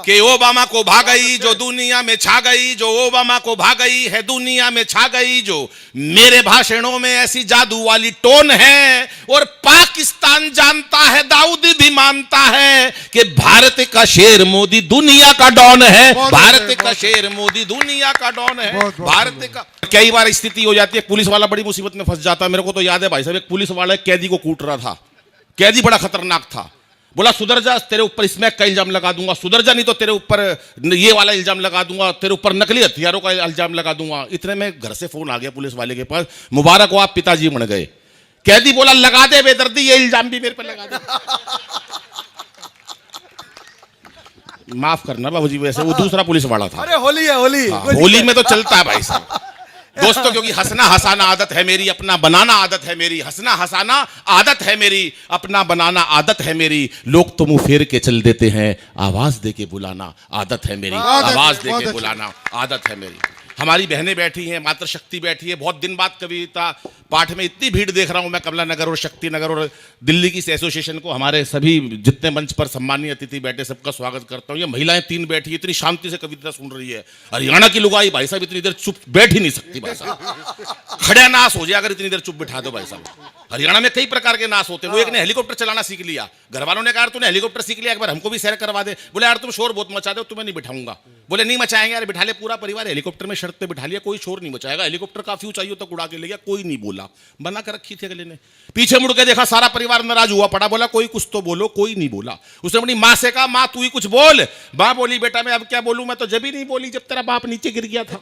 कि ओबामा को भागई जो दुनिया में छा गई, जो ओबामा को भागई है दुनिया में छा गई, जो मेरे भाषणों में ऐसी जादू वाली टोन है। और पाकिस्तान जानता है, दाऊद भी मानता है कि भारत का शेर मोदी दुनिया का डॉन है। भारत का शेर मोदी दुनिया का डॉन है। भारत का कई बार स्थिति हो जाती है, पुलिस वाला बड़ी मुसीबत में फंस जाता है। मेरे को तो याद है भाई साहब, एक पुलिस वाला एक कैदी को कूट रहा था। कैदी बड़ा खतरनाक था, बोला सुधर जा, तेरे ऊपर स्मैक का इल्जाम लगा दूंगा, सुधर जा नहीं तो तेरे ऊपर ये वाला इल्जाम लगा दूंगा, तेरे ऊपर नकली हथियारों का इल्जाम लगा दूंगा। इतने में घर से फोन आ गया पुलिस वाले के पास, मुबारक हो आप पिताजी बन गए। कैदी बोला लगा दे बेदर्दी, ये इल्जाम भी मेरे पर लगा दे। माफ करना बाबूजी, वैसे वो दूसरा पुलिस वाला था। अरे होली है, होली होली में तो चलता है भाई साहब दोस्तों, क्योंकि हंसना हंसाना आदत है मेरी, अपना बनाना आदत है मेरी। हंसना हंसाना आदत है मेरी, अपना बनाना आदत है मेरी। लोग तो मुंह फेर के चल देते हैं, आवाज दे के बुलाना आदत है मेरी। आवाज दे के बुलाना आदत है मेरी। हमारी बहनें बैठी हैं, मातृशक्ति बैठी है। बहुत दिन बाद कविता पाठ में इतनी भीड़ देख रहा हूं मैं, कमला नगर और शक्ति नगर और दिल्ली की एसोसिएशन को, हमारे सभी जितने मंच पर सम्मानीय अतिथि बैठे सबका स्वागत करता हूं। ये महिलाएं 3 बैठी, इतनी शांति से कविता सुन रही है। हरियाणा की लुगाई भाई साहब इतनी देर चुप बैठ ही नहीं सकती भाई साहब, खड़ा नाश हो जाए अगर इतनी देर चुप बिठा दो भाई साहब। हरियाणा में कई प्रकार के नाश होते हैं। वो एक ने हेलीकॉप्टर चलाना सीख लिया, घर वालों ने कहा तूने हेलीकॉप्टर सीख लिया, एक बार हमको भी सैर करवा दे। बोले यार तुम शोर बहुत मचा दो, तुम्हें नहीं बिठाऊंगा। बोले नहीं मचाएंगे यार, बिठा ले पूरा परिवार हेलीकॉप्टर में, शर्त पे बिठा लिया, कोई शोर नहीं मचाएगा। हेलीकॉप्टर काफी ऊंचाइयों तक उड़ा के ले गया, कोई नहीं बोला, बना कर रखी थी अगले ने। पीछे मुड़ के देखा सारा परिवार नाराज हुआ पड़ा, बोला कोई कुछ तो बोलो, कोई नहीं बोला। उसने अपनी माँ से कहा माँ तू ही कुछ बोल। माँ बोली बेटा मैं अब क्या बोलूं, मैं तो जब ही नहीं बोली जब तेरा बाप नीचे गिर गया था।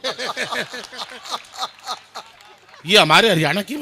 ये हमारे हरियाणा की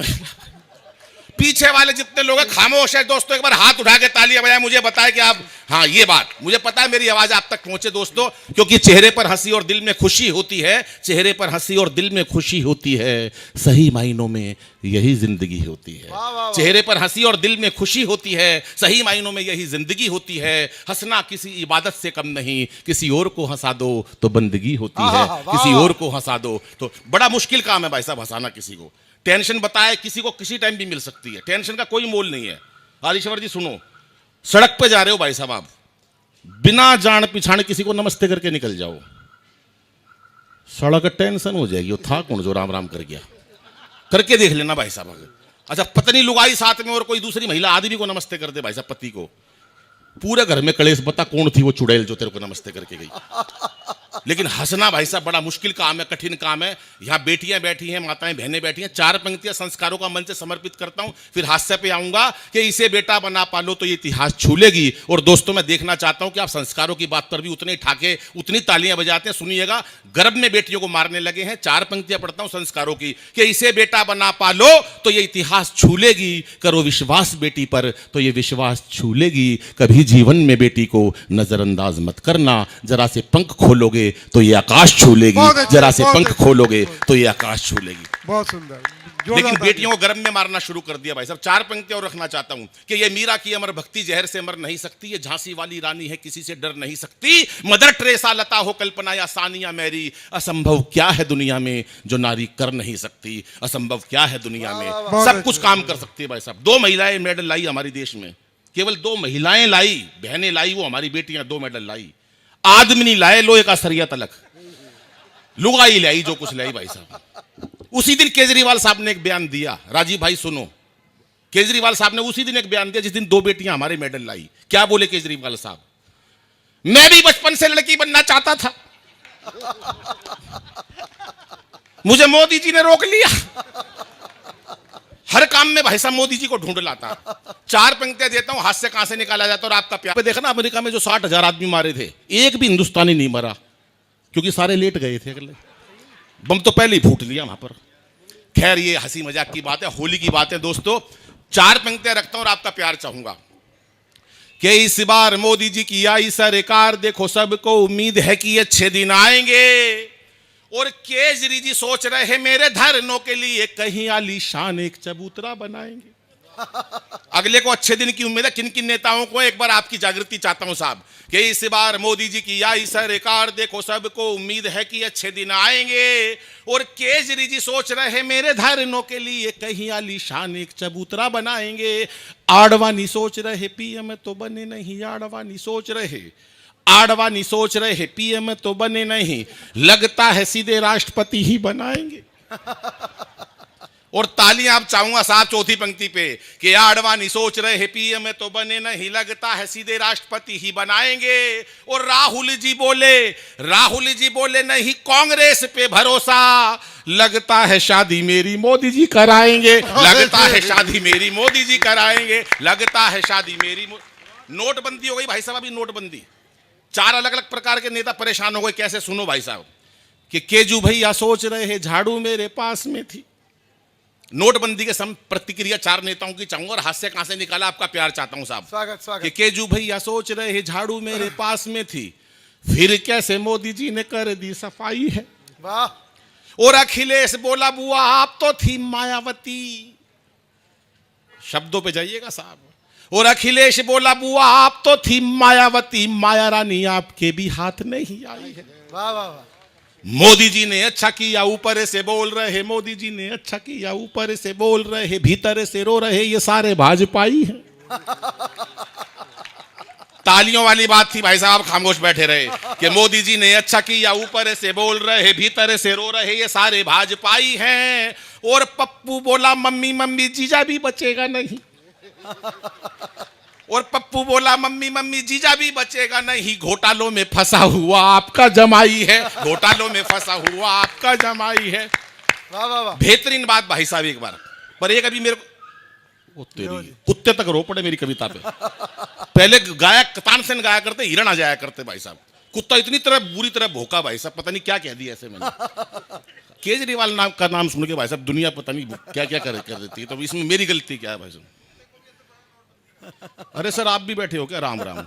पीछे वाले जितने लोग हैं खामोश है दोस्तों, एक बार हाथ उठा के तालियां बजाएं, मुझे बताएं कि आप, हाँ ये बात मुझे पता है मेरी आवाज आप तक पहुंचे दोस्तों, क्योंकि चेहरे पर हंसी और दिल में खुशी होती है। चेहरे पर हंसी और दिल में खुशी होती है, सही मायनों में यही जिंदगी होती है। चेहरे पर हंसी और दिल में खुशी होती है, सही मायनों में यही जिंदगी होती है। हंसना किसी इबादत से कम नहीं, किसी और को हंसा दो तो बंदगी होती है, किसी और को हंसा दो तो। बड़ा मुश्किल काम है भाई साहब हंसाना किसी को। टेंशन बताए किसी को किसी टाइम भी मिल सकती है, टेंशन का कोई मोल नहीं है। आदिश्वर जी सुनो, सड़क पे जा रहे हो भाई साहब आप, बिना जान पिछाड़ किसी को नमस्ते करके निकल जाओ, सड़क टेंशन हो जाएगी। वो था कौन जो राम राम कर गया, करके देख लेना भाई साहब। अच्छा पत्नी लुगाई साथ में और कोई दूसरी महिला आदमी को नमस्ते कर दे भाई साहब, पति को, पूरे घर में कलेश, बता कौन थी वो चुड़ैल जो तेरे को नमस्ते करके गई। लेकिन हंसना भाई साहब बड़ा मुश्किल काम है, कठिन काम है। यहाँ बेटियां बैठी हैं, माताएं बहनें बैठी हैं। 4 पंक्तियां संस्कारों का मंच समर्पित करता हूं, फिर हास्य पे आऊंगा कि इसे बेटा बना पालो तो ये इतिहास छू लेगी। और दोस्तों मैं देखना चाहता हूं कि आप संस्कारों की बात पर भी उतने ठाके उतनी तालियां बजाते हैं। सुनिएगा, गर्भ में बेटियों को मारने लगे हैं। 4 पंक्तियां पढ़ता हूं संस्कारों की कि इसे बेटा बना पालो तो ये इतिहास छू लेगी, करो विश्वास बेटी पर तो ये विश्वास छू लेगी। कभी जीवन में बेटी को नजरअंदाज मत करना, जरा से पंख खोलोगे तो ये आकाश छू लेगी, जरा से पंख खोलोगे तो ये आकाश छू लेगी। बहुत सुंदर। लेकिन बेटियों को गर्भ में मारना शुरू कर दिया भाई साहब। 4 पंक्तियां और रखना चाहता हूं कि ये मीरा की अमर भक्ति जहर से मर नहीं सकती, ये झांसी वाली रानी है किसी से डर नहीं सकती। मदर टेरेसा लता हो कल्पना या सानिया मैरी, असंभव क्या है दुनिया में जो नारी कर नहीं सकती। असंभव क्या है दुनिया में, सब कुछ काम कर सकती है भाई साहब। 2 महिलाएं मेडल लाई हमारे देश में, केवल 2 महिलाएं लाई, बहनें लाई, वो हमारी बेटियां 2 मेडल लाई। आदमी नहीं लाए लोहे का सरिया तलक, लुगाई लाई जो कुछ लाई भाई साहब। उसी दिन केजरीवाल साहब ने एक बयान दिया, राजीव भाई सुनो, केजरीवाल साहब ने उसी दिन एक बयान दिया जिस दिन 2 बेटियां हमारे मेडल लाई। क्या बोले केजरीवाल साहब, मैं भी बचपन से लड़की बनना चाहता था, मुझे मोदी जी ने रोक लिया। हर काम में भाई साहब मोदी जी को ढूंढ लाता। 4 पंक्तियां देता हूं, हाथ से कहां से निकाला जाता और आपका प्यार। देखा ना अमेरिका में जो 60,000 आदमी मारे थे, एक भी हिंदुस्तानी नहीं मरा, क्योंकि सारे लेट गए थे। अगले बम तो पहले ही फूट लिया वहां पर। खैर ये हंसी मजाक की बात है, होली की बात है दोस्तों। 4 पंक्तियां रखता हूं और आपका प्यार चाहूंगा कि इस बार मोदी जी की आई सरकार, देखो सबको उम्मीद है कि अच्छे दिन आएंगे। और केजरी जी सोच रहे हैं मेरे धरनों के लिए कहीं आलीशान एक चबूतरा बनाएंगे। अगले को अच्छे दिन की उम्मीद है। किन किन नेताओं को, एक बार आपकी जागृति चाहता हूं साहब कि इस बार मोदी जी की आई सरकार, देखो सबको उम्मीद है कि अच्छे दिन आएंगे। और केजरी जी सोच रहे हैं मेरे धरनों के लिए कहीं आलीशान एक चबूतरा बनाएंगे। आडवाणी सोच रहे पीएम तो बने नहीं, आडवाणी सोच रहे, आडवाणी सोच रहे हैं पीएम तो बने नहीं, लगता है सीधे राष्ट्रपति ही बनाएंगे। और तालियां आप चाहूंगा साहब चौथी पंक्ति पे कि आडवाणी सोच रहे हैं पीएम तो बने नहीं, लगता है सीधे राष्ट्रपति ही बनाएंगे। और राहुल जी बोले नहीं कांग्रेस पे भरोसा, लगता है शादी मेरी मोदी जी कराएंगे, लगता है शादी मेरी मोदी जी कराएंगे, लगता है शादी मेरी नोटबंदी हो गई भाई साहब। अभी नोटबंदी, 4 अलग अलग प्रकार के नेता परेशान हो गए। कैसे, सुनो भाई साहब कि केजू भैया सोच रहे हैं झाड़ू मेरे पास में थी। नोटबंदी के सम प्रतिक्रिया 4 नेताओं की चाहूंगा और हास्य कहां से निकाला आपका प्यार चाहता हूं साहब। स्वागत। कि केजू भैया सोच रहे हैं झाड़ू मेरे पास में थी, फिर कैसे मोदी जी ने कर दी सफाई है। वाह। और अखिलेश बोला बुआ आप तो थी मायावती, शब्दों पे जाइएगा साहब। और अखिलेश बोला बुआ आप तो थी मायावती, माया रानी आपके भी हाथ नहीं आई है। वाह वाह वाह। मोदी जी ने अच्छा किया ऊपर से बोल रहे, मोदी जी ने अच्छा किया ऊपर से बोल रहे, भीतर से रो रहे ये सारे भाजपाई हैं। तालियों वाली बात थी भाई साहब, खामोश बैठे रहे कि मोदी जी ने अच्छा किया ऊपर से बोल रहे, भीतर से रो रहे ये सारे भाजपाई हैं। और पप्पू बोला मम्मी मम्मी जीजा भी बचेगा नहीं। और पप्पू बोला मम्मी मम्मी जीजा भी बचेगा नहीं, घोटालों में फंसा हुआ आपका जमाई है, घोटालों में फंसा हुआ आपका जमाई है। वाह वाह वाह। बेहतरीन बात भाई साहब एक बार, पर एक अभी मेरे को कुत्ते तक रो पड़े मेरी कविता पे। पहले गायक तानसेन गाया करते, हिरण आ जाया करते भाई साहब। कुत्ता इतनी तरह बुरी तरह भोंका भाई साहब, पता नहीं क्या कह दिया ऐसे मैंने। केजरीवाल नाम का नाम सुन के भाई साहब दुनिया पता नहीं क्या क्या कर देती है, तो इसमें मेरी गलती क्या है भाई साहब? अरे सर आप भी बैठे हो क्या? राम राम।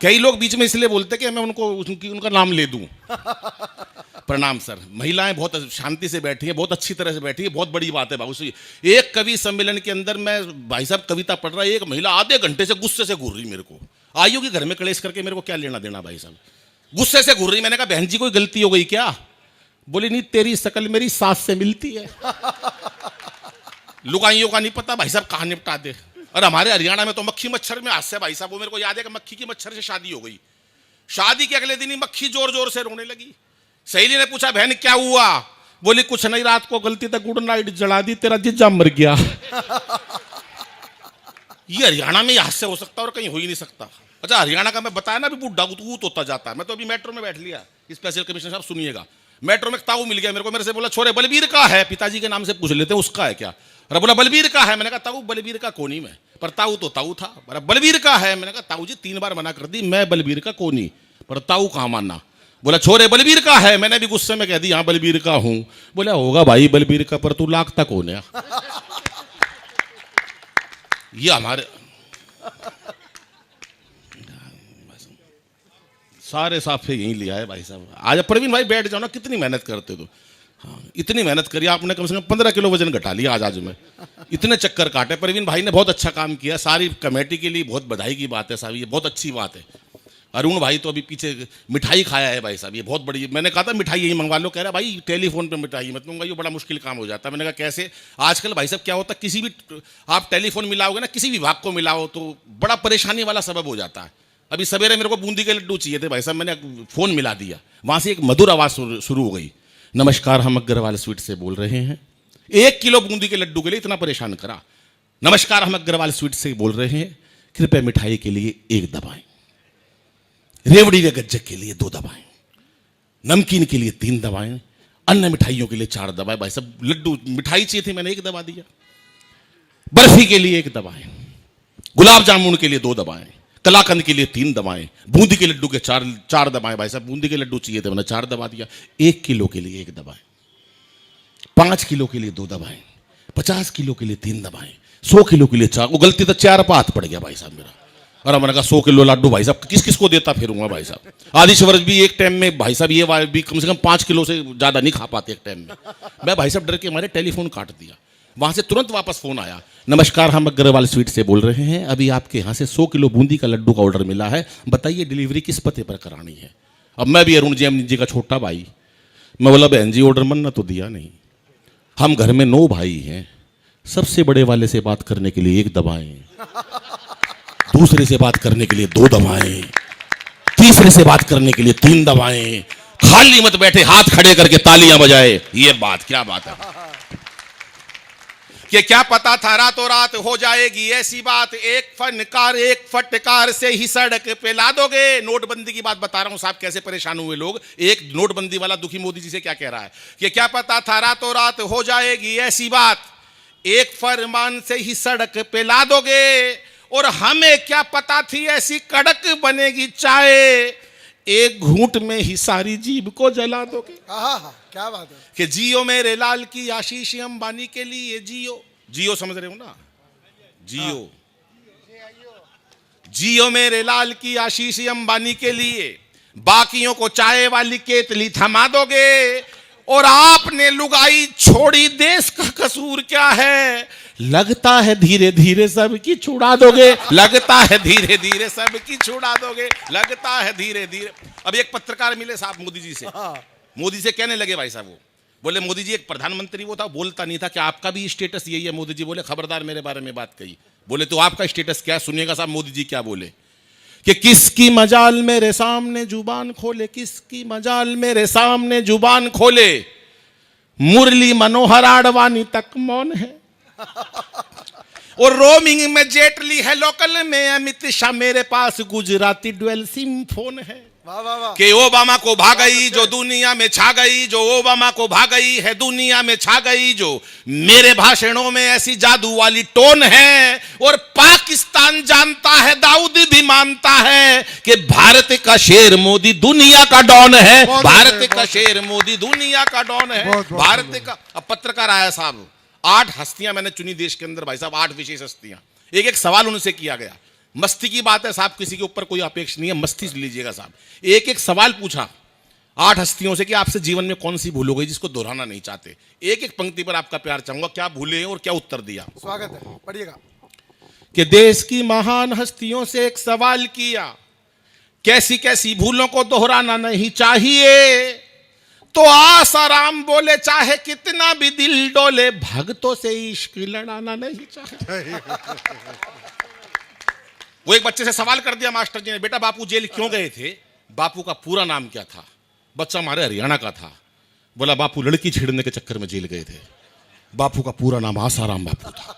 कई लोग बीच में इसलिए बोलते कि मैं उनका नाम ले दूं। प्रणाम सर। महिलाएं बहुत शांति से बैठी हैं, बहुत अच्छी तरह से बैठी है, बहुत बड़ी बात है बाबू। एक कवि सम्मेलन के अंदर मैं भाई साहब कविता पढ़ रहा है, एक महिला आधे घंटे से गुस्से से घूर रही मेरे को। आई होगी घर में कलेश करके, मेरे को क्या लेना देना भाई साहब, गुस्से से घूर रही। मैंने कहा बहन जी कोई गलती हो गई क्या? बोली नहीं तेरी शकल मेरी सास से मिलती है। लुगाइयों का नहीं पता भाई साहब कहाँ निपटा दे। और हमारे हरियाणा में तो मक्खी मच्छर में हास्य भाई साहब। वो मेरे को याद है कि मक्खी की मच्छर से शादी हो गई। शादी के अगले दिन ही मक्खी जोर जोर से रोने लगी। सहेली ने पूछा बहन क्या हुआ? बोली कुछ नहीं, रात को गलती तक गुड नाइट जला दी, तेरा जीजा मर गया। ये हरियाणा में हास्य हो सकता और कहीं हो ही नहीं सकता। अच्छा हरियाणा का मैं बताया ना अभी बुढ़ा ऊत होता जाता है। मैं तो अभी मेट्रो में बैठ लिया। स्पेशल कमिश्नर साहब सुनिएगा, मेट्रो में ताऊ मिल गया मेरे को। मेरे से बोला छोरे बलबीर का है, पिताजी के नाम से पूछ लेते हैं उसका है क्या? अरे बोला बलबीर का है। मैंने कहा ताऊ बलबीर का कोनी में, पर ताऊ तो ताऊ था। अरे बलबीर का है। मैंने कहा ताऊ जी 3 बार मना कर दी, मैं बलबीर का कोनी, पर ताऊ कहाँ मानना। बोला छोरे बलबीर का है। मैंने भी गुस्से में कह दी हाँ बलबीर का हूं। बोला होगा भाई बलबीर का, पर तू लाख तक हो गया। ये हमारे सारे साफे यहीं लिया है भाई साहब। आज प्रवीण भाई बैठ जाओ ना, कितनी मेहनत करते तो। हाँ इतनी मेहनत करी आपने, कम से कम 15 किलो वजन घटा लिया आज में। इतने चक्कर काटे। प्रवीण भाई ने बहुत अच्छा काम किया। सारी कमेटी के लिए बहुत बधाई की बात है साहब, ये बहुत अच्छी बात है। अरुण भाई तो अभी पीछे मिठाई खाया है भाई साहब, ये बहुत बड़ी। मैंने कहा था मिठाई यही मंगवा लो, कह रहा भाई टेलीफोन पे मिठाई मत मंगवाइए, बड़ा मुश्किल काम हो जाता है। मैंने कहा कैसे? आजकल भाई साहब क्या होता है, किसी भी आप टेलीफोन मिलाओगे ना, किसी विभाग को मिलाओ तो बड़ा परेशानी वाला सबब हो जाता है। अभी सवेरे मेरे को बूंदी के लड्डू चाहिए थे भाई साहब, मैंने फ़ोन मिला दिया, वहाँ से एक मधुर आवाज़ शुरू हो गई, नमस्कार हम अग्रवाल स्वीट से बोल रहे हैं। 1 किलो बूंदी के लड्डू के लिए इतना परेशान करा। नमस्कार हम अग्रवाल स्वीट से बोल रहे हैं, कृपया मिठाई के लिए 1 दबाएं, रेवड़ी व गज्जक के लिए 2 दबाएं, नमकीन के लिए 3 दबाएं, अन्य मिठाइयों के लिए 4 दबाएं। भाई साहब लड्डू मिठाई चाहिए थी, मैंने 1 दबा दिया। बर्फी के लिए 1 दबाएं, गुलाब जामुन के लिए 2 दबाएं, कलाकंद के लिए 3 दबाएं, बूंदी के लड्डू के 4 दबाएं। भाई साहब बूंदी के लड्डू चाहिए थे, मैंने 4 दबा दिया। 1 किलो के लिए 1 दबाएं, 5 किलो के लिए 2 दबाएं, 50 किलो के लिए 3 दबाएं, 100 किलो के लिए 4। वो गलती तो 4 पर हाथ पड़ गया भाई साहब मेरा। और मैंने कहा 100 किलो लड्डू भाई साहब किस किस को देता फिरूंगा भाई साहब। आदिश वर्ष भी एक टाइम में भाई साहब ये भी कम से कम 5 किलो से ज़्यादा नहीं खा पाते एक टाइम में। मैं भाई साहब डर के हमारे टेलीफोन काट दिया। वहाँ से तुरंत वापस फ़ोन आया, नमस्कार हम अग्रवाल स्वीट से बोल रहे हैं, अभी आपके यहाँ से 100 किलो बूंदी का लड्डू का ऑर्डर मिला है, बताइए डिलीवरी किस पते पर करानी है। अब मैं भी अरुण जी का छोटा भाई, मैं बोला बहन जी ऑर्डर मन ना तो दिया नहीं, हम घर में 9 भाई हैं, सबसे बड़े वाले से बात करने के लिए 1 दबाएं, दूसरे से बात करने के लिए 2 दबाएं, तीसरे से बात करने के लिए 3 दबाएं, खाली मत बैठे हाथ खड़े करके तालियां बजाए। ये बात क्या बात है कि क्या पता था रातों रात हो जाएगी ऐसी बात, एक फनकार एक फटकार से ही सड़क पे ला दोगे। नोटबंदी की बात बता रहा हूं साहब, कैसे परेशान हुए लोग। एक नोटबंदी वाला दुखी मोदी जी से क्या कह रहा है कि क्या पता था रातों रात हो जाएगी ऐसी बात, एक फरमान से ही सड़क पे ला दोगे। और हमें क्या पता थी ऐसी कड़क बनेगी चाय, एक घूंट में ही सारी जीभ को जला दोगे। क्या बात है कि जियो मेरे लाल की आशीष अंबानी के लिए जियो। जियो समझ रहे हो ना, जियो जियो मेरे लाल की आशीष अंबानी के लिए, बाकियों को चाय वाली केतली थमा दोगे। और आपने लुगाई छोड़ी देश का कसूर क्या है, लगता है धीरे धीरे सबकी छुड़ा दोगे। लगता है धीरे धीरे सबकी छुड़ा दोगे, लगता है धीरे धीरे। अब एक पत्रकार मिले साहब मोदी जी से, मोदी से कहने लगे भाई साहब, वो बोले मोदी जी एक प्रधानमंत्री वो था, बोलता नहीं था कि आपका भी स्टेटस यही है। मोदी जी बोले खबरदार मेरे बारे में बात कही। बोले तो आपका स्टेटस क्या है, सुनिएगा साहब मोदी जी क्या बोले कि किसकी मजाल मेरे सामने जुबान खोले, किसकी मजाल मेरे सामने जुबान खोले, मुरली मनोहर आडवाणी तक मौन है। और रोमिंग में जेटली है, लोकल में अमित शाह, मेरे पास गुजराती डुअल सिम फोन है। वाह वाह वाह। कि ओबामा को भागई जो दुनिया में छा गई, जो ओबामा को भागई है दुनिया में छा गई, जो मेरे भाषणों में ऐसी जादू वाली टोन है। और पाकिस्तान जानता है, दाऊद भी मानता है कि भारत का शेर मोदी दुनिया का डॉन है। भारत का शेर मोदी दुनिया का डॉन है, भारत का। अब पत्रकार आया साहब, 8 हस्तियां मैंने चुनी देश के अंदर भाई साहब, 8 विशेष हस्तियां। एक एक सवाल उनसे किया गया, मस्ती की बात है साहब, किसी के ऊपर कोई अपेक्षा नहीं है, मस्ती से लीजिएगा साहब। एक एक सवाल पूछा 8 हस्तियों से कि आपसे जीवन में कौन सी भूल हो गई जिसको दोहराना नहीं चाहते। एक एक पंक्ति पर आपका प्यार चाहूंगा, क्या भूले और क्या उत्तर दिया। स्वागत है, पढ़िएगा। कि देश की महान हस्तियों से एक सवाल किया, कैसी कैसी भूलों को दोहराना नहीं चाहिए। तो आसाराम बोले चाहे कितना भी दिल डोले, भक्तों से इश्क लड़ाना नहीं चाहिए। वो एक बच्चे से सवाल कर दिया मास्टर जी ने, बेटा बापू जेल क्यों गए थे। बापू का पूरा नाम क्या था। बच्चा हमारे हरियाणा का था। बोला बापू लड़की छेड़ने के चक्कर में जेल गए थे। बापू का पूरा नाम आसाराम बापू था।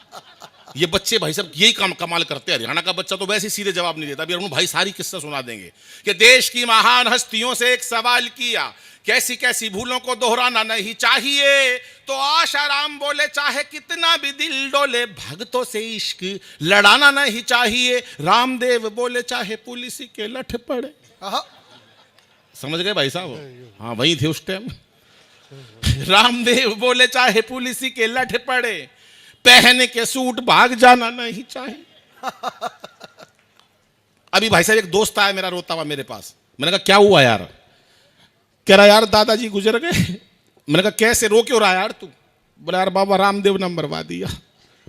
ये बच्चे भाई साहब यही काम कमाल करते हैं। हरियाणा का बच्चा तो वैसे ही सीधे जवाब नहीं देता। अभी भाई सारी किस्सा सुना देंगे कि देश की महान हस्तियों से एक सवाल किया, कैसी कैसी भूलों को दोहराना नहीं चाहिए। तो आशाराम बोले चाहे कितना भी दिल डोले, भक्तों से इश्क लड़ाना नहीं चाहिए। रामदेव बोले चाहे पुलिस के लठ पड़े। समझ गए भाई साहब, हाँ वही थे उस टाइम। रामदेव बोले चाहे पुलिस के लठ पड़े, पहने के सूट भाग जाना नहीं चाहिए। अभी भाई साहब एक दोस्त आया मेरा रोता हुआ मेरे पास। मैंने कहा क्या हुआ यार। कह रहा यार दादाजी गुजर गए। मैंने कहा कैसे, रो क्यों रहा यार तू। बोला यार बाबा रामदेव ने मरवा दिया।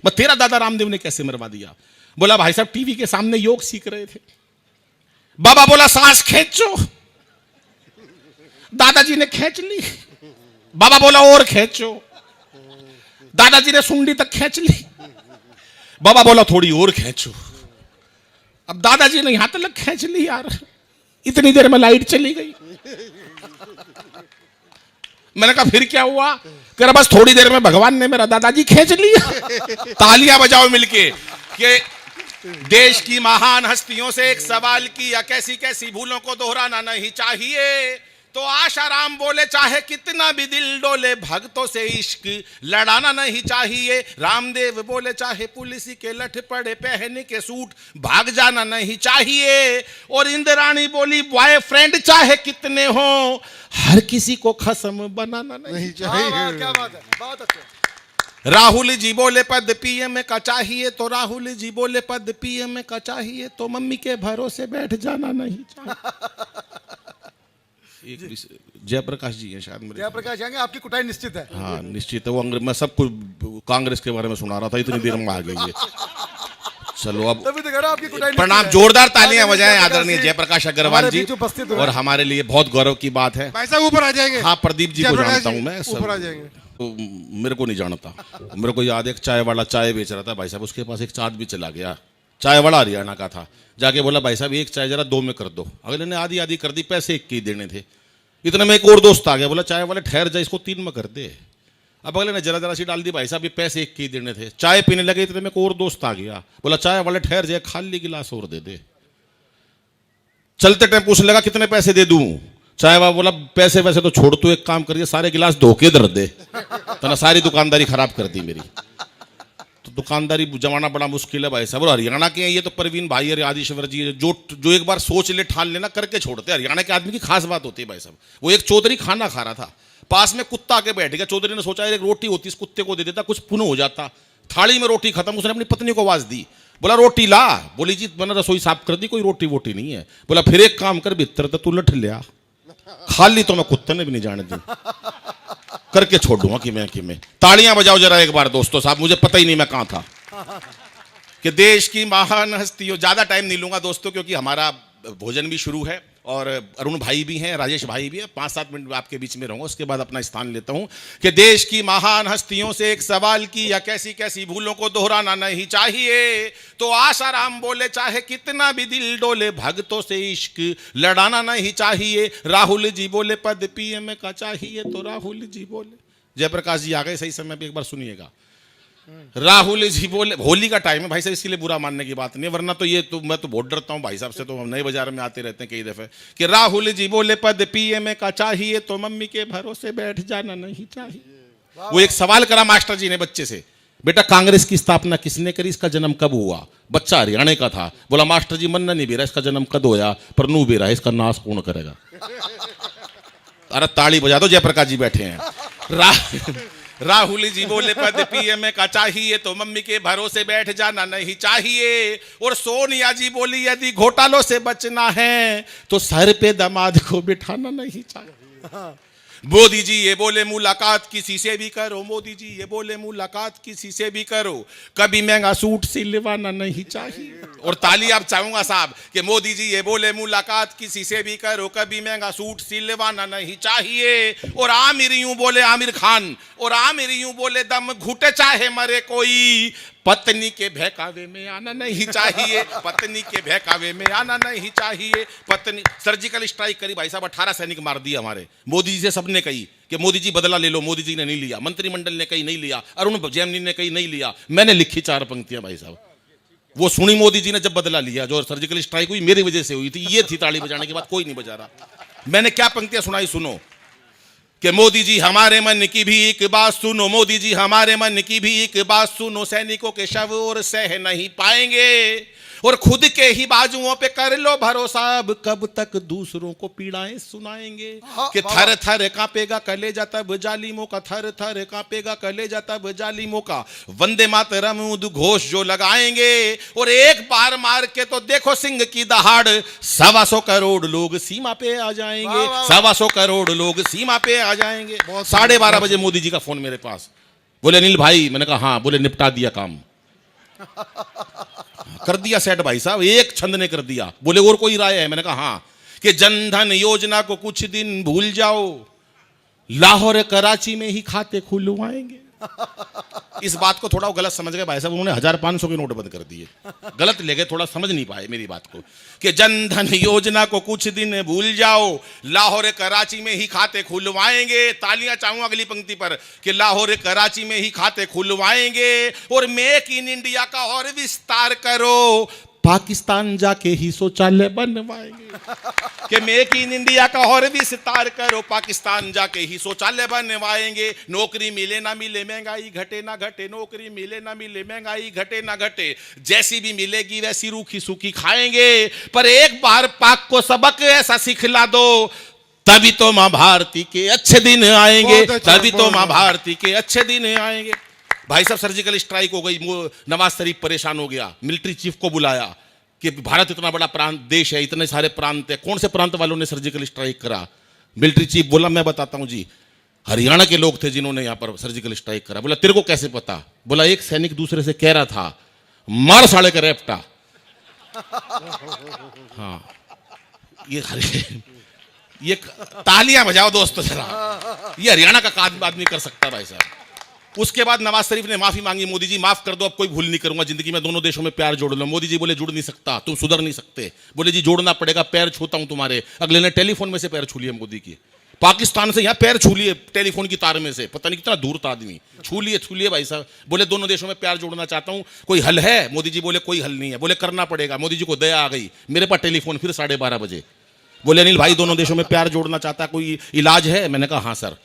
मैं तेरा दादा रामदेव ने कैसे मरवा दिया। बोला भाई साहब टीवी के सामने योग सीख रहे थे। बाबा बोला सांस खींचो। दादाजी ने खींच ली। बाबा बोला और खींचो। दादाजी ने सुंडी तक खींच ली। बाबा बोला थोड़ी और खींचो। अब दादाजी ने यहां तक खींच ली यार, इतनी देर में लाइट चली गई। मैंने कहा फिर क्या हुआ। कह रहा बस थोड़ी देर में भगवान ने मेरा दादाजी खींच लिया। तालियां बजाओ मिलके कि देश की महान हस्तियों से एक सवाल किया, कैसी कैसी भूलों को दोहराना नहीं चाहिए। तो आशाराम बोले चाहे कितना भी दिल डोले, भक्तों से इश्क लड़ाना नहीं चाहिए। रामदेव बोले चाहे पुलिस के लठ पड़े, पहने के सूट भाग जाना नहीं चाहिए। और इंद्राणी बोली बॉयफ्रेंड चाहे कितने हो, हर किसी को खसम बनाना नहीं चाहिए। क्या बात है, बहुत अच्छा। राहुल जी बोले पद पीएम का चाहिए, तो राहुल जी बोले पद पीएम का चाहिए, तो मम्मी के भरोसे बैठ जाना नहीं चाहिए। एक जयप्रकाश जी हैं शायद मेरे। जयप्रकाश जाएंगे, आपकी कुटाई निश्चित है। हाँ निश्चित है। वो मैं सब कुछ कांग्रेस के बारे में सुना रहा था, इतनी देर में आ गई है। चलो अब तभी तो कह रहा हूं आपकी कुटाई प्रणाम, जोरदार तालियां बजाएं आदरणीय जयप्रकाश अग्रवाल जी। उपस्थित और हमारे लिए बहुत गौरव की बात है। भाई साहब ऊपर आ जाएंगे। हाँ प्रदीप जी को जानता हूँ मैं, ऊपर आ जाएंगे। तो मेरे को नहीं जानता। मेरे को याद है एक चाय वाला चाय बेच रहा था भाई साहब, उसके पास एक चाँद भी चला गया। चाय वाला हरियाणा का था, जाके बोला भाई साहब एक चाय जरा 2 में कर दो। अगले ने आधी आधी कर दी, पैसे 1 के ही देने थे। इतने में एक और दोस्त आ गया, बोला चाय वाले ठहर जा, इसको 3 में कर दे। अब अगले ने जरा जरा सी डाल दी, भाई साहब ये पैसे 1 के ही देने थे। चाय पीने लगे, इतने में एक और दोस्त आ गया, बोला चाय वाले ठहर जाए, खाली गिलास और दे दे। चलते टाइम पूछने लगा कितने पैसे दे दूं। चाय वाला बोला पैसे वैसे तो छोड़, तू एक काम करिए सारे गिलास धोके धर दे। तो ना सारी दुकानदारी खराब कर दी मेरी। तो दुकानदारी जमाना बड़ा मुश्किल है भाई साहब। और हरियाणा के हैं ये तो परवीन भाई और आदिश्वर जी, जो एक बार सोच ले ठान लेना करके छोड़ते। हरियाणा के आदमी की खास बात होती है भाई साहब। वो एक चौधरी खाना खा रहा था, पास में कुत्ता आके बैठ गया। चौधरी ने सोचा एक रोटी होती इस कुत्ते को दे देता, कुछ पुण्य हो जाता। थाली में रोटी खत्म, उसने अपनी पत्नी को आवाज दी, बोला रोटी ला। बोली जी मैंने रसोई साफ कर दी, कोई रोटी वोटी नहीं है। बोला फिर एक काम कर, भीतर तो तू लठ लिया, खाली तो मैं कुत्ते ने भी नहीं जाने दी, करके छोड़ दूंगा कि मैं। तालियां बजाओ जरा एक बार दोस्तों साहब, मुझे पता ही नहीं मैं कहां था। कि देश की महान हस्तियों, ज्यादा टाइम नहीं लूंगा दोस्तों क्योंकि हमारा भोजन भी शुरू है और अरुण भाई भी हैं, राजेश भाई भी हैं। 5-7 मिनट आपके बीच में रहूंगा, उसके बाद अपना स्थान लेता हूं। कि देश की महान हस्तियों से एक सवाल किया, कैसी कैसी भूलों को दोहराना नहीं चाहिए। तो आशाराम बोले चाहे कितना भी दिल डोले, भक्तों से इश्क लड़ाना नहीं चाहिए। राहुल जी बोले पद पीएम का चाहिए, तो राहुल जी बोले, जयप्रकाश जी आ गए सही समय पे, एक बार सुनिएगा। राहुल जी बोले, होली का टाइम है भाई साहब, इसलिए बुरा मानने की बात नहीं, वरना तो ये तो मैं तो बहुत डरता हूं भाई साहब से, तो हम नए बाजार में आते रहते हैं कई दफे। कि राहुल जी बोले पद पीएम का चाहिए, तो मम्मी के भरोसे बैठ जाना नहीं चाहिए। वो एक सवाल करा मास्टर जी ने बच्चे से, बेटा कांग्रेस की स्थापना किसने करी, इसका जन्म कब हुआ। बच्चा हरियाणा का था, बोला मास्टर जी मन्ना नहीं बेरा, इसका जन्म कद होया, पर नू बेरा इसका नाश कौन करेगा। अरे ताली बजा दो, जयप्रकाश जी बैठे हैं। राहुल जी बोले पद पीएम का चाहिए, तो मम्मी के भरोसे बैठ जाना नहीं चाहिए। और सोनिया जी बोली यदि घोटालों से बचना है, तो सर पे दामाद को बिठाना नहीं चाहिए। मोदी जी ये बोले मुलाकात किसी से भी करो, मोदी जी ये बोले मुलाकात किसी से भी करो, कभी महंगा सूट सिलवाना नहीं चाहिए। और ताली आप चाहूंगा साहब कि मोदी जी ये बोले मुलाकात किसी से भी करो, कभी महंगा सूट सिलवाना नहीं चाहिए। और आमिर यूं बोले आमिर खान, और आमिर यूं बोले दम घुटे चाहे मरे कोई, पत्नी के बहकावे में आना नहीं चाहिए, पत्नी के बहकावे में आना नहीं चाहिए। पत्नी सर्जिकल स्ट्राइक करी भाई साहब, 18 सैनिक मार दिए हमारे। मोदी जी से सबने कही कि मोदी जी बदला ले लो, मोदी जी ने नहीं लिया, मंत्रिमंडल ने कही नहीं लिया, अरुण जेटली ने कही नहीं लिया, मैंने लिखी 4 पंक्तियां भाई साहब। वो सुनी मोदी जी ने जब बदला लिया, जो सर्जिकल स्ट्राइक हुई मेरी वजह से हुई थी, ये थी ताली बजाने के बाद, कोई नहीं बजा रहा। मैंने क्या पंक्तियां सुनाई सुनो, कि मोदी जी हमारे मन की भी एक बात सुनो, मोदी जी हमारे मन की भी एक बात सुनो, सैनिकों के शव और सह नहीं पाएंगे, और खुद के ही बाजुओं पे कर लो भरोसा, अब कब तक दूसरों को पीड़ाएं सुनाएंगे। कि थर थर कांपेगा कलेजा तब जालिमों का, थर थर कांपेगा कलेजा तब जालिमों का, वंदे मातरम उद्घोष जो लगाएंगे। और एक बार मार के तो देखो सिंह की दहाड़, 125 करोड़ लोग सीमा पे आ जाएंगे, 125 करोड़ लोग सीमा पे आ जाएंगे। 12:30 बजे मोदी जी का फोन मेरे पास, बोले अनिल भाई, मैंने कहा हाँ, बोले निपटा दिया काम, कर दिया सेट भाई साहब, एक छंद ने कर दिया। बोले और कोई राय है, मैंने कहा हाँ। कि जनधन योजना को कुछ दिन भूल जाओ, लाहौर कराची में ही खाते खुलवाएंगे। इस बात को थोड़ा गलत समझ गए भाई साहब, उन्होंने 1500 के नोट बंद कर दिए, गलत ले गए, थोड़ा समझ नहीं पाए मेरी बात को। कि जनधन योजना को कुछ दिन भूल जाओ, लाहौर कराची में ही खाते खुलवाएंगे। तालियां चाहूंगा अगली पंक्ति पर, कि लाहौर कराची में ही खाते खुलवाएंगे। और मेक इन इंडिया का और विस्तार करो, पाकिस्तान जाके ही शौचालय बनवाएंगे। कि मेक इन इंडिया का और विस्तार करो, पाकिस्तान जाके ही शौचालय बनवाएंगे। नौकरी मिले ना मिले, महंगाई घटे ना घटे, नौकरी मिले ना मिले, महंगाई घटे ना घटे, जैसी भी मिलेगी वैसी रूखी सूखी खाएंगे। पर एक बार पाक को सबक ऐसा सिखला दो, तभी तो मां भारती के अच्छे दिन आएंगे, तभी तो मां भारती के अच्छे दिन आएंगे। भाई साहब सर्जिकल स्ट्राइक हो गई, नवाज शरीफ परेशान हो गया, मिलिट्री चीफ को बुलाया कि भारत इतना बड़ा प्रांत देश है, इतने सारे प्रांत है, कौन से प्रांत वालों ने सर्जिकल स्ट्राइक करा। मिलिट्री चीफ बोला मैं बताता हूं जी, हरियाणा के लोग थे जिन्होंने यहां पर सर्जिकल स्ट्राइक करा। बोला तेरे को कैसे पता। बोला एक सैनिक दूसरे से कह रहा था मार साले का रेपटा। हाँ ये तालियां बजाओ दोस्तों जरा, ये हरियाणा का आदमी कर सकता है भाई साहब। उसके बाद नवाज शरीफ ने माफी मांगी, मोदी जी माफ कर दो, अब कोई भूल नहीं करूंगा जिंदगी में, दोनों देशों में प्यार जोड़ लो। मोदी जी बोले जुड़ नहीं सकता, तुम सुधर नहीं सकते। बोले जी जोड़ना पड़ेगा, पैर छूता हूं तुम्हारे। अगले ने टेलीफोन में से पैर छू लिए मोदी की, पाकिस्तान से यहाँ पैर छू लिए टेलीफोन की तार में से, पता नहीं कितना दूर था आदमी, छू लिए भाई साहब। बोले दोनों देशों में प्यार जोड़ना चाहता हूं, कोई हल है? मोदी जी बोले कोई हल नहीं है। बोले करना पड़ेगा। मोदी जी को दया आ गई, मेरे पास टेलीफोन फिर 12:30 बजे। बोले अनिल भाई दोनों देशों में प्यार जोड़ना चाहता, कोई इलाज है? मैंने कहा हाँ सर,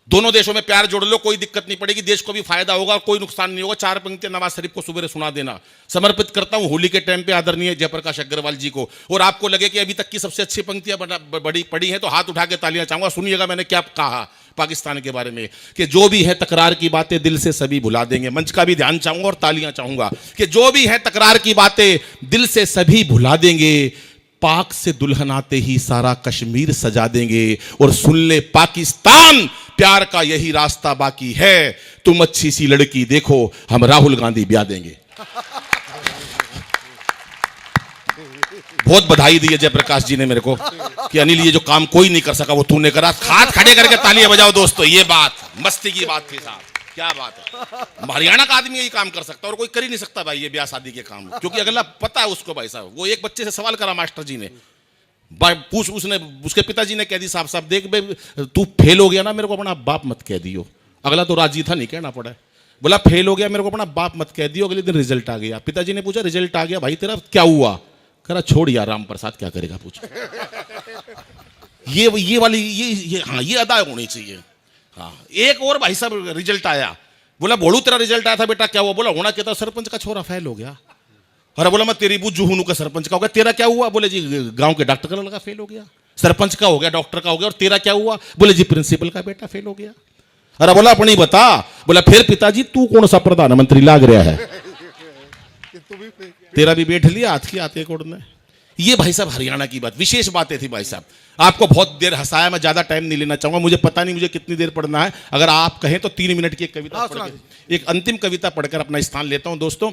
दोनों देशों में प्यार जोड़ लो, कोई दिक्कत नहीं पड़ेगी, देश को भी फायदा होगा, कोई नुकसान नहीं होगा। 4 पंक्तियां नवाज शरीफ को सुबह सुना देना। समर्पित करता हूं होली के टाइम पे आदरणीय जयप्रकाश अग्रवाल जी को। और आपको लगे कि अभी तक की सबसे अच्छी पंक्तियां बड़ी पड़ी हैं तो हाथ उठा के तालियां चाहूंगा। सुनिएगा मैंने क्या कहा पाकिस्तान के बारे में, कि जो भी है तकरार की बातें दिल से सभी भुला देंगे। मंच का भी ध्यान चाहूंगा और तालियां चाहूंगा कि जो भी है तकरार की बातें दिल से सभी भुला देंगे। पाक से दुल्हन आते ही सारा कश्मीर सजा देंगे। और सुन ले पाकिस्तान, प्यार का यही रास्ता बाकी है, तुम अच्छी सी लड़की देखो, हम राहुल गांधी ब्याह देंगे। बहुत बधाई दी है जयप्रकाश जी ने मेरे को कि अनिल ये जो काम कोई नहीं कर सका वो तूने करा। हाथ खड़े करके तालियां बजाओ दोस्तों। ये बात मस्ती की बात थी साहब, क्या बात है। हरियाणा का आदमी यही काम कर सकता है और कोई कर ही नहीं सकता भाई ये ब्याह शादी के काम, क्योंकि अगला पता है उसको भाई साहब। वो एक बच्चे से सवाल करा मास्टर जी ने, पूछ उसने, उसके पिताजी ने कह दी साहब साहब देख बे तू फेल हो गया ना, मेरे को अपना बाप मत कह दियो। अगला तो राजी था, नहीं कहना पड़ा। बोला फेल हो गया, मेरे को अपना बाप मत कह दियो। अगले दिन रिजल्ट आ गया, पिताजी ने पूछा रिजल्ट आ गया भाई तेरा क्या हुआ? करा छोड़ यार राम प्रसाद क्या करेगा पूछ। ये वाली ये हाँ ये अदा होनी चाहिए। हाँ एक और भाई साहब रिजल्ट आया, बोला बोलू तेरा रिजल्ट आया था बेटा क्या हुआ? बोला होना क्या था, सरपंच का छोरा फेल हो गया। अरे बोला मैं तेरी बुज्जू हूं का सरपंच का हो गया, तेरा क्या हुआ? बोले जी गांव के डॉक्टर का लड़का फेल हो गया। सरपंच का हो गया, डॉक्टर का हो गया, और तेरा क्या हुआ? बोले जी प्रिंसिपल का बेटा फेल हो गया। अरे बोला अपनी बता। बोला फिर पिताजी तू कौन सा प्रधानमंत्री लाग रहा है? तेरा भी बैठ लिया हाथ की आते कोड में। ये भाई साहब हरियाणा की बात, विशेष बातें थी भाई साहब। आपको बहुत देर हंसाया, मैं ज्यादा टाइम नहीं लेना चाहूंगा, मुझे पता नहीं मुझे कितनी देर पढ़ना है। अगर आप कहें तो 3 मिनट की एक कविता एक अंतिम कविता पढ़कर अपना स्थान लेता हूं दोस्तों।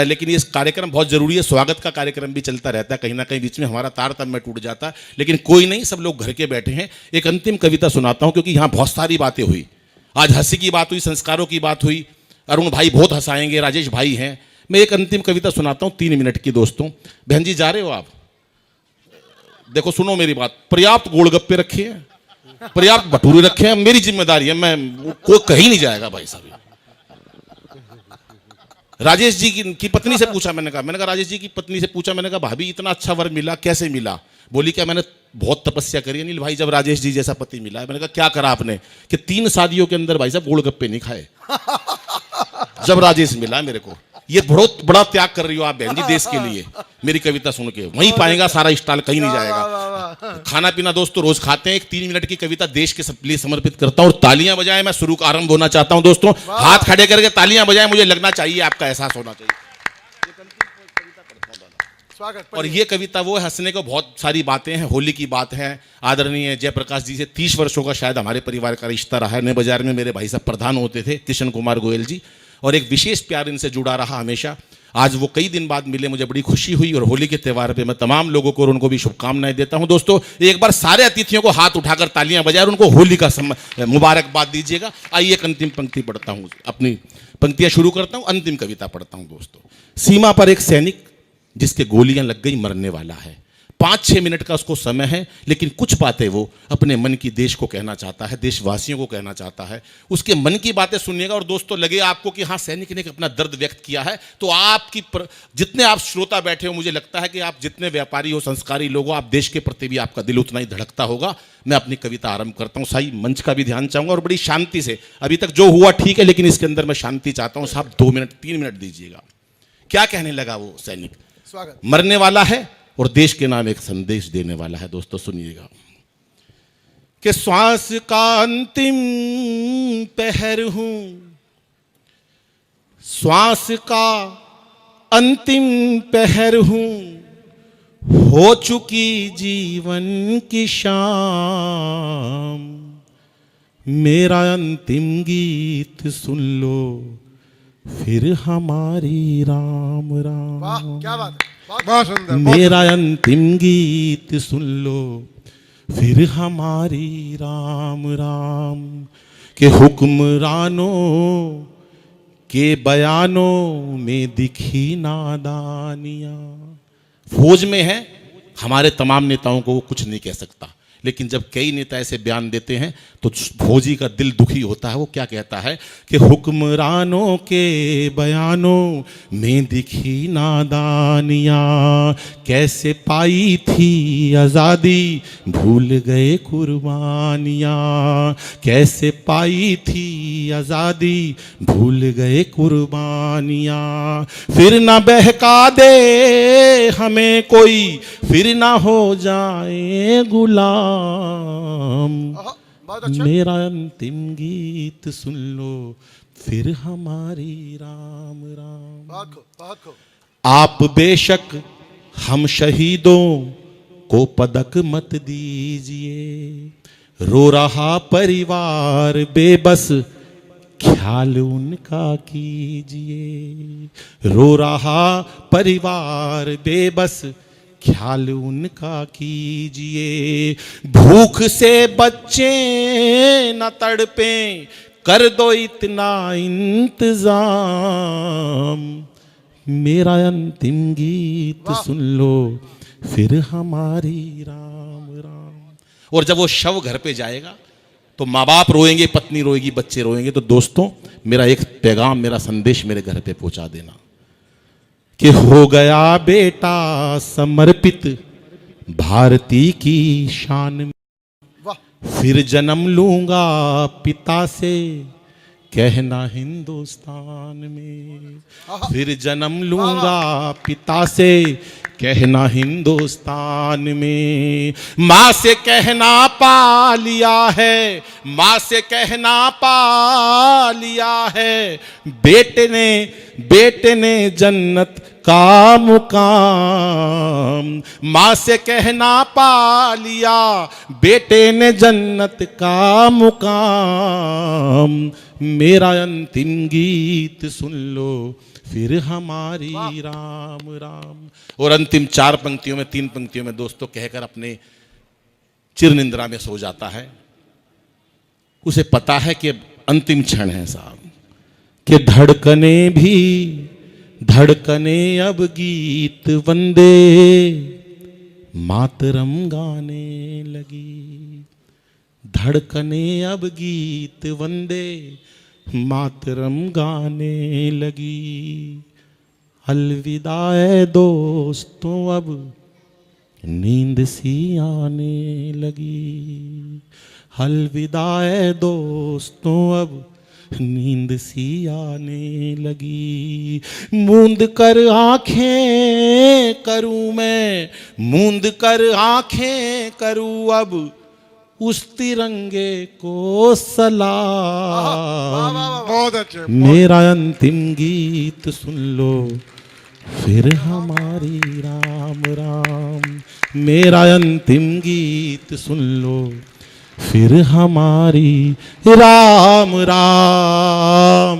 लेकिन ये कार्यक्रम बहुत जरूरी है, स्वागत का कार्यक्रम भी चलता रहता है, कहीं ना कहीं बीच में हमारा तारतम्य टूट जाता है, लेकिन कोई नहीं, सब लोग घर के बैठे हैं। एक अंतिम कविता सुनाता हूं क्योंकि यहाँ बहुत सारी बातें हुई। आज हंसी की बात हुई, संस्कारों की बात हुई, अरुण भाई बहुत हंसाएंगे, राजेश भाई हैं। मैं एक अंतिम कविता सुनाता हूं 3 मिनट की दोस्तों। बहन जी जा रहे हो आप? देखो सुनो मेरी बात, पर्याप्त गोलगप्पे रखे हैं, पर्याप्त भटूरे रखे हैं, मेरी जिम्मेदारी है, मैं कोई कहीं नहीं जाएगा भाई साहब। राजेश जी की पत्नी से पूछा, मैंने कहा राजेश जी की पत्नी से पूछा, मैंने कहा भाभी इतना अच्छा वर मिला कैसे मिला? बोली क्या मैंने बहुत तपस्या करी अनिल भाई जब राजेश जी जैसा पति मिला है। मैंने कहा क्या करा आपने? कि 3 शादियों के अंदर भाई साहब गोलगप्पे नहीं खाए जब राजेश मिला मेरे को। ये बहुत बड़ा त्याग कर रही हो आप बहन जी देश के लिए। मेरी कविता सुन के वहीं पाएगा सारा स्टाइल, कहीं नहीं जाएगा। खाना पीना दोस्तों रोज खाते हैं। एक 3 मिनट की कविता देश के लिए समर्पित करता हूं और तालियां बजाएं। मैं शुरू का आरंभ होना चाहता हूं दोस्तों, हाथ खड़े करके तालियां बजाएं, मुझे लगना चाहिए, आपका एहसास होना चाहिए। और ये कविता वो है, हंसने को बहुत सारी बातें हैं, होली की बात है। आदरणीय जयप्रकाश जी से 30 वर्षों का शायद हमारे परिवार का रिश्ता रहा है। नए बाजार में मेरे भाई साहब प्रधान होते थे, किशन कुमार गोयल जी, और एक विशेष प्यार इनसे जुड़ा रहा हमेशा। आज वो कई दिन बाद मिले, मुझे बड़ी खुशी हुई। और होली के त्यौहार पे मैं तमाम लोगों को और उनको भी शुभकामनाएं देता हूं दोस्तों। एक बार सारे अतिथियों को हाथ उठाकर तालियां बजाएं और उनको होली का मुबारकबाद दीजिएगा। आइए एक अंतिम पंक्ति पढ़ता हूं, अपनी पंक्तियां शुरू करता हूं, अंतिम कविता पढ़ता हूं दोस्तों। सीमा पर एक सैनिक जिसके गोलियां लग गई मरने वाला है। 5-6 मिनट का उसको समय है, लेकिन कुछ बातें वो अपने मन की देश को कहना चाहता है, देशवासियों को कहना चाहता है। उसके मन की बातें सुनिएगा और दोस्तों लगे आपको कि हाँ सैनिक ने अपना दर्द व्यक्त किया है, तो आपकी जितने आप श्रोता बैठे हो, मुझे लगता है कि आप जितने व्यापारी हो, संस्कारी लोग हो, आप देश के प्रति भी आपका दिल उतना ही धड़कता होगा। मैं अपनी कविता आरंभ करता हूँ। साई मंच का भी ध्यान चाहूंगा और बड़ी शांति से, अभी तक जो हुआ ठीक है, लेकिन इसके अंदर मैं शांति चाहता हूँ। साहब 2 मिनट 3 मिनट दीजिएगा। क्या कहने लगा वो सैनिक? मरने वाला है और देश के नाम एक संदेश देने वाला है। दोस्तों सुनिएगा कि श्वास का अंतिम पहर हूं, श्वास का अंतिम पहर हूं, हो चुकी जीवन की शाम, मेरा अंतिम गीत सुन लो फिर हमारी राम राम। वाह क्या बात है, बहुत सुंदर। मेरा अंतिम गीत सुन लो फिर हमारी राम राम। कि हुक्मरानों के बयानों में दिखी नादानियां। फौज में है, हमारे तमाम नेताओं को वो कुछ नहीं कह सकता, लेकिन जब कई नेता ऐसे बयान देते हैं तो फौजी का दिल दुखी होता है। वो क्या कहता है कि हुक्मरानों के बयानों में दिखी नादानियाँ, कैसे पाई थी आज़ादी भूल गए कुर्बानियाँ, कैसे पाई थी आज़ादी भूल गए कुर्बानियाँ। फिर ना बहका दे हमें कोई, फिर ना हो जाए गुलाम। बहुत अच्छा। मेरा अंतिम गीत सुन लो, फिर हमारी राम राम। बहुत खूब, बहुत खूब। आप बेशक हम शहीदों को पदक मत दीजिए, रो रहा परिवार बेबस ख्याल उनका कीजिए, रो रहा परिवार बेबस ख्याल उनका कीजिए। भूख से बच्चे न तड़पे, कर दो इतना इंतजाम। मेरा अंतिम गीत सुन लो, फिर हमारी राम राम। और जब वो शव घर पे जाएगा तो माँ बाप रोएंगे, पत्नी रोएगी, बच्चे रोएंगे। तो दोस्तों, मेरा एक पैगाम, मेरा संदेश मेरे घर पे पहुंचा देना कि हो गया बेटा समर्पित भारती की शान में, वाह। फिर जन्म लूंगा पिता से कहना हिंदुस्तान में, फिर जन्म लूंगा पिता से कहना हिंदुस्तान में। माँ से कहना पा लिया है, माँ से कहना पा लिया है, बेटे ने जन्नत का मुकाम। माँ से कहना पा लिया, बेटे ने जन्नत का मुकाम। मेरा अंतिम गीत सुन लो, फिर हमारी राम राम। और अंतिम 4 पंक्तियों में, 3 पंक्तियों में दोस्तों कहकर अपने चिर निंद्रा में सो जाता है। उसे पता है कि अंतिम क्षण है साहब, कि धड़कने अब गीत वंदे मातरम गाने लगी। धड़कने अब गीत वंदे मातरम गाने लगी। अलविदा ए दोस्तों अब नींद सी आने लगी। अलविदा ए दोस्तों अब नींद सी आने लगी। मूंद कर आंखें करूं मैं, मूंद कर आंखें करूं अब उस तिरंगे को सलाम। बहुत अच्छे। मेरा अंतिम गीत सुन लो, फिर हमारी राम राम। मेरा अंतिम गीत सुन लो, फिर हमारी राम राम।